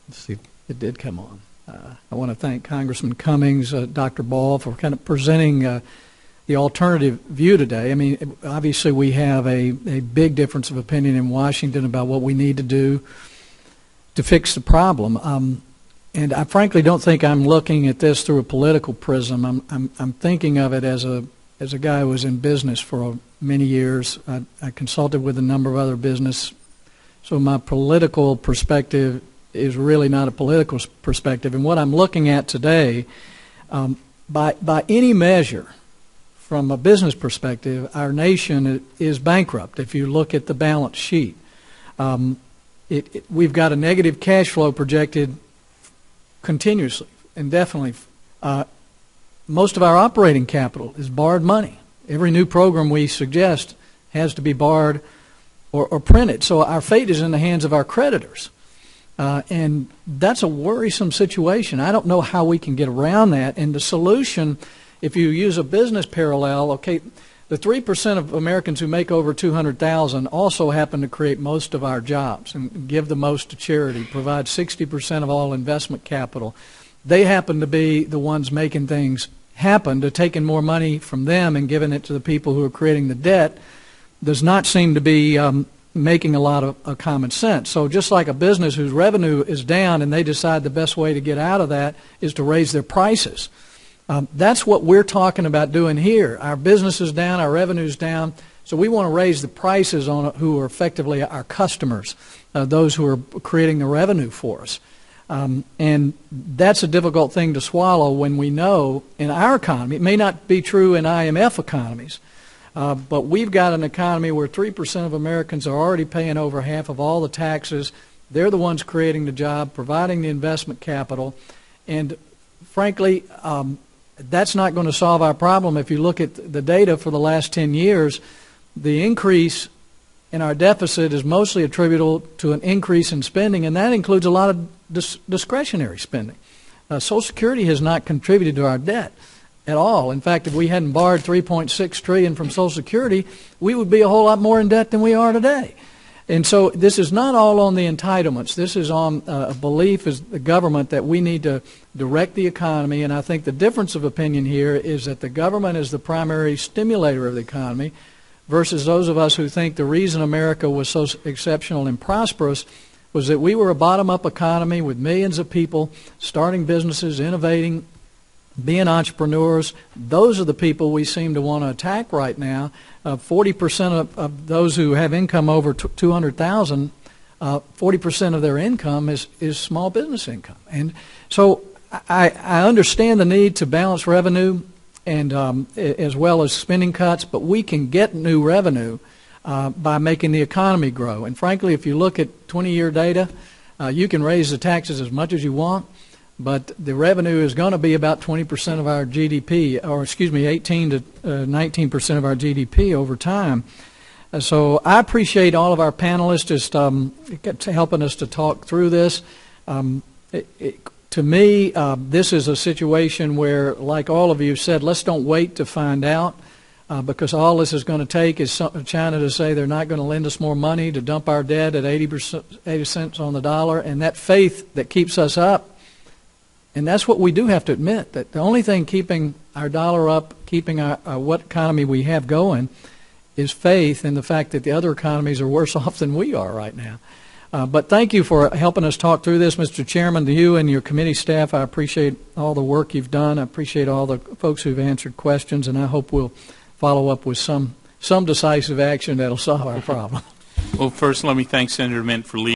Let's see, it did come on. I want to thank Congressman Cummings, Dr. Ball, for kind of presenting the alternative view today. I mean, obviously we have a big difference of opinion in Washington about what we need to do to fix the problem. And I frankly don't think I'm looking at this through a political prism. I'm thinking of it as a guy who was in business for many years. I consulted with a number of other business, so my political perspective is really not a political perspective. And what I'm looking at today, by any measure, from a business perspective, our nation is bankrupt. If you look at the balance sheet, we've got a negative cash flow projected continuously, indefinitely. Most of our operating capital is borrowed money. Every new program we suggest has to be borrowed or printed. So our fate is in the hands of our creditors. And that's a worrisome situation. I don't know how we can get around that. And the solution, if you use a business parallel, okay, the 3% of Americans who make over $200,000 also happen to create most of our jobs and give the most to charity, provide 60% of all investment capital. They happen to be the ones making things happen. To taking more money from them and giving it to the people who are creating the debt does not seem to be making a lot of common sense. So just like a business whose revenue is down and they decide the best way to get out of that is to raise their prices. That's what we're talking about doing here. Our business is down, our revenue is down, so we want to raise the prices on who are effectively our customers, those who are creating the revenue for us. And that's a difficult thing to swallow when we know in our economy, it may not be true in IMF economies, but we've got an economy where 3% of Americans are already paying over half of all the taxes. They're the ones creating the job, providing the investment capital. And frankly, that's not going to solve our problem. If you look at the data for the last 10 years, the increase in our deficit is mostly attributable to an increase in spending, and that includes a lot of discretionary spending. Social Security has not contributed to our debt at all. In fact, if we hadn't borrowed $3.6 trillion from Social Security, we would be a whole lot more in debt than we are today. And so this is not all on the entitlements. This is on a belief as the government that we need to direct the economy. And I think the difference of opinion here is that the government is the primary stimulator of the economy versus those of us who think the reason America was so exceptional and prosperous was that we were a bottom-up economy with millions of people starting businesses, innovating, being entrepreneurs. Those are the people we seem to want to attack right now. 40% of those who have income over $200,000, 40% of their income is small business income. And so I understand the need to balance revenue and as well as spending cuts, but we can get new revenue by making the economy grow. And frankly, if you look at 20-year data, you can raise the taxes as much as you want, but the revenue is going to be about 20% of our GDP, or excuse me, 18 to 19% of our GDP over time. So I appreciate all of our panelists just helping us to talk through this. To me, this is a situation where, like all of you said, let's don't wait to find out, because all this is going to take is China to say they're not going to lend us more money, to dump our debt at 80 cents on the dollar, and that faith that keeps us up. And that's what we do have to admit, that the only thing keeping our dollar up, keeping our what economy we have going, is faith in the fact that the other economies are worse off than we are right now. But thank you for helping us talk through this, Mr. Chairman. To you and your committee staff, I appreciate all the work you've done. I appreciate all the folks who've answered questions, and I hope we'll follow up with some decisive action that'll solve our problem. Well, first, let me thank Senator DeMint for leading.